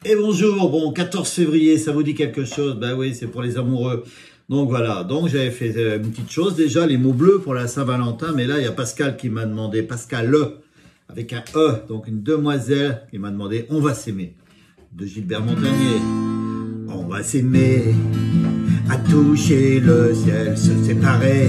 Et bonjour, bon, 14 février, ça vous dit quelque chose? Ben oui, c'est pour les amoureux. Donc voilà, donc j'avais fait une petite chose, déjà les mots bleus pour la Saint-Valentin, mais là il y a Pascal qui m'a demandé, Pascal Le, avec un E, donc une demoiselle qui m'a demandé On va s'aimer, de Gilbert Montagnier. On va s'aimer, à toucher le ciel, se séparer,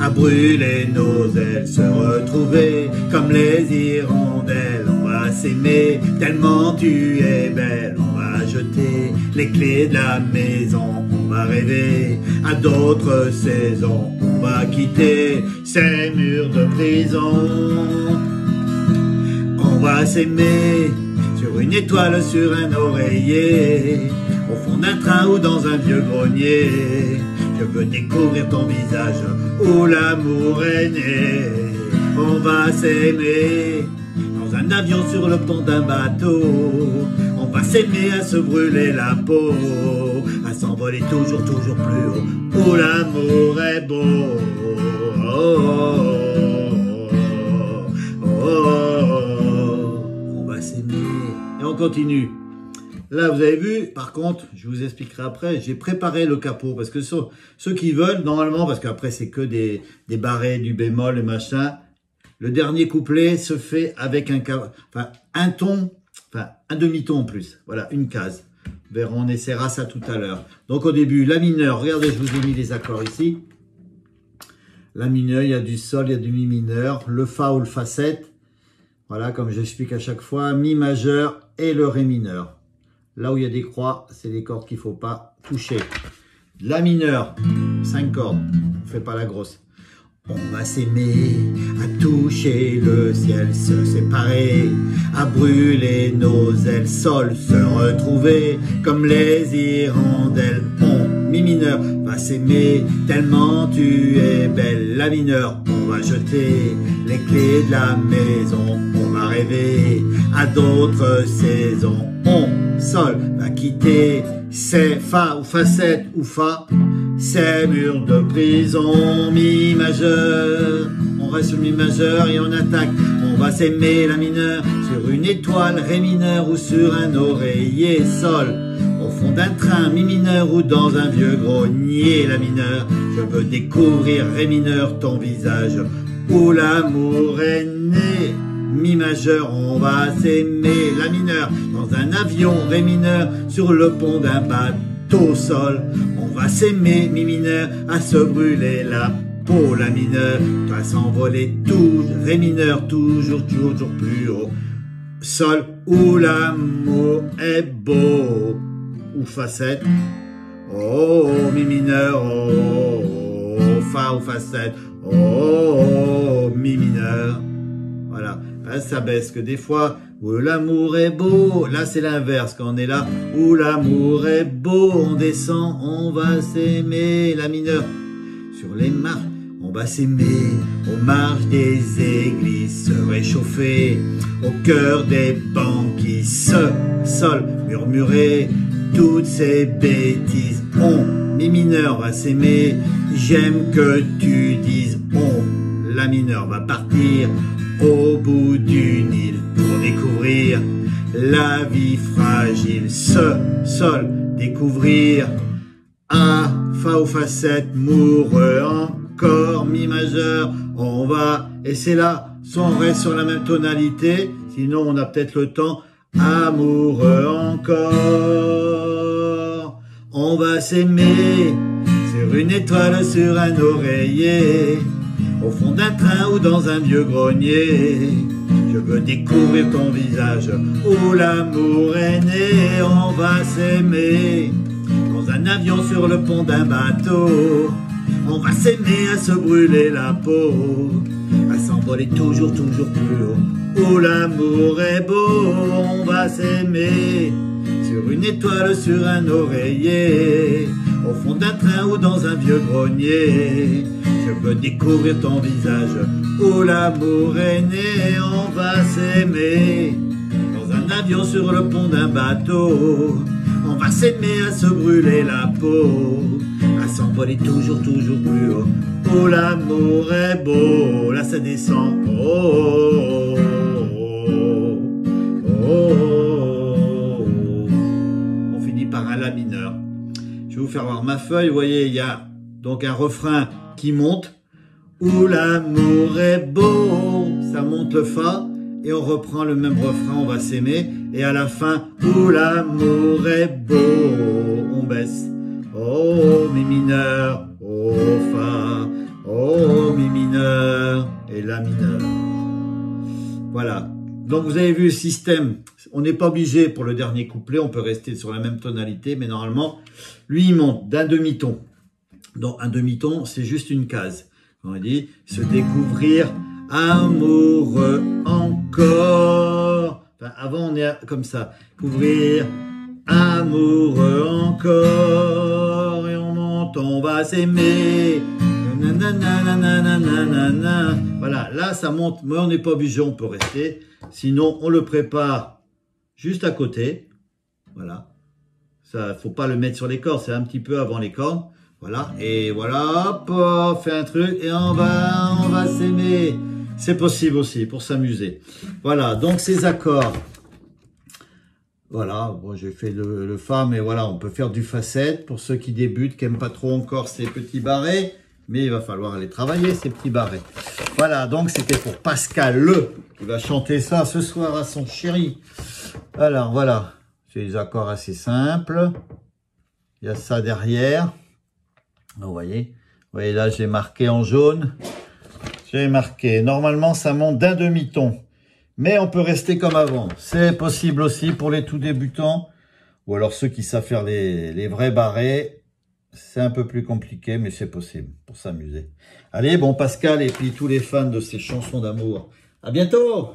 à brûler nos ailes, se retrouver comme les hirondelles. On va s'aimer, tellement tu es belle. On va jeter les clés de la maison, on va rêver à d'autres saisons. On va quitter ces murs de prison. On va s'aimer, sur une étoile, sur un oreiller, au fond d'un train ou dans un vieux grenier. Je veux découvrir ton visage où l'amour est né. On va s'aimer dans un avion, sur le pont d'un bateau. On va s'aimer à se brûler la peau, à s'envoler toujours, toujours plus haut, où l'amour est beau. Oh, oh, oh, oh. On va s'aimer. Et on continue. Là, vous avez vu, par contre, je vous expliquerai après, j'ai préparé le capot, parce que ceux qui veulent, normalement, parce qu'après c'est que des barrés, du bémol et machin, le dernier couplet se fait avec un ton, un demi-ton en plus, voilà, une case. On essaiera ça tout à l'heure. Donc au début, la mineur, regardez, je vous ai mis les accords ici. La mineur, il y a du sol, il y a du mi mineur, le fa ou le fa 7, voilà, comme j'explique à chaque fois, mi majeur et le ré mineur. Là où il y a des croix, c'est les cordes qu'il ne faut pas toucher. La mineure, 5 cordes, on ne fait pas la grosse. On va s'aimer, à toucher le ciel, se séparer, à brûler nos ailes, sol, se retrouver comme les hirondelles. On, mi mineur, va s'aimer, tellement tu es belle. La mineure, on va jeter les clés de la maison, on va rêver à d'autres saisons. On, sol, va quitter ces fa ou fa 7 ou fa, ces murs de prison. Mi majeur, on reste sur le mi majeur et on attaque. On va s'aimer, la mineure, sur une étoile, ré mineur ou sur un oreiller. Sol, au fond d'un train, mi mineur ou dans un vieux grenier. La mineure, je veux découvrir, ré mineur, ton visage où l'amour est né. Mi majeur, on va s'aimer, la mineure, dans un avion, ré mineur, sur le pont d'un bateau. Sol, on va s'aimer, mi mineur, à se brûler la peau. La mineure, doit s'envoler tout, ré mineur, toujours, toujours plus haut. Sol, où l'amour est beau, ou fa 7, oh, mi mineur, oh, fa ou fa 7, oh, mi mineur. Voilà, là, ça baisse, que des fois, où l'amour est beau, là c'est l'inverse, quand on est là, où l'amour est beau, on descend, on va s'aimer, la mineure, sur les marches, on va s'aimer, aux marches des églises, se réchauffer, au cœur des banquises, sol, murmurer, toutes ces bêtises. On, mi mineur, va s'aimer, j'aime que tu dises on, la mineure va partir au bout d'une île pour découvrir la vie fragile. Sol, découvrir A, fa ou fa 7, moureux encore, mi majeur, on va, et c'est là, soit on reste sur la même tonalité, sinon on a peut-être le temps, amoureux encore. On va s'aimer, sur une étoile, sur un oreiller, au fond d'un train ou dans un vieux grenier. Je veux découvrir ton visage où l'amour est né. On va s'aimer dans un avion, sur le pont d'un bateau. On va s'aimer à se brûler la peau, à s'envoler toujours, toujours plus haut, où l'amour est beau. On va s'aimer sur une étoile, sur un oreiller, au fond d'un train ou dans un vieux grenier. Je veux découvrir ton visage où l'amour est né. On va s'aimer dans un avion, sur le pont d'un bateau. On va s'aimer à se brûler la peau, à s'envoler toujours, toujours plus haut, où l'amour est beau. Là ça descend. Oh, oh, oh, oh, oh. un La mineur. Je vais vous faire voir ma feuille. Vous voyez, il y a donc un refrain qui monte. Où l'amour est beau, ça monte le Fa. Et on reprend le même refrain, on va s'aimer. Et à la fin, où l'amour est beau, on baisse. Oh, mi mineur, oh, Fa, oh, mi mineur, et La mineur. Voilà. Donc vous avez vu le système. On n'est pas obligé pour le dernier couplet, on peut rester sur la même tonalité, mais normalement, lui, il monte d'un demi-ton. Donc un demi-ton, c'est juste une case. On dit, se découvrir amoureux encore. Enfin, avant, on est comme ça. Couvrir amoureux encore. Et on monte, on va s'aimer. Voilà, là, ça monte. Mais on n'est pas obligé, on peut rester. Sinon, on le prépare juste à côté. Voilà. Ça, faut pas le mettre sur les cordes. C'est un petit peu avant les cordes. Voilà. Et voilà, hop, on fait un truc. Et on va s'aimer. C'est possible aussi pour s'amuser. Voilà, donc ces accords. Voilà, bon, j'ai fait le Fa, mais voilà, on peut faire du Fa 7 pour ceux qui débutent, qui n'aiment pas trop encore ces petits barrés. Mais il va falloir aller travailler ces petits barrets. Voilà, donc c'était pour Pascal qui va chanter ça ce soir à son chéri. Alors voilà, c'est des accords assez simples. Il y a ça derrière. Vous voyez là j'ai marqué en jaune. J'ai marqué, normalement ça monte d'un demi-ton, mais on peut rester comme avant. C'est possible aussi pour les tout débutants, ou alors ceux qui savent faire les vrais barrés. C'est un peu plus compliqué, mais c'est possible pour s'amuser. Allez, bon Pascal et puis tous les fans de ces chansons d'amour, à bientôt!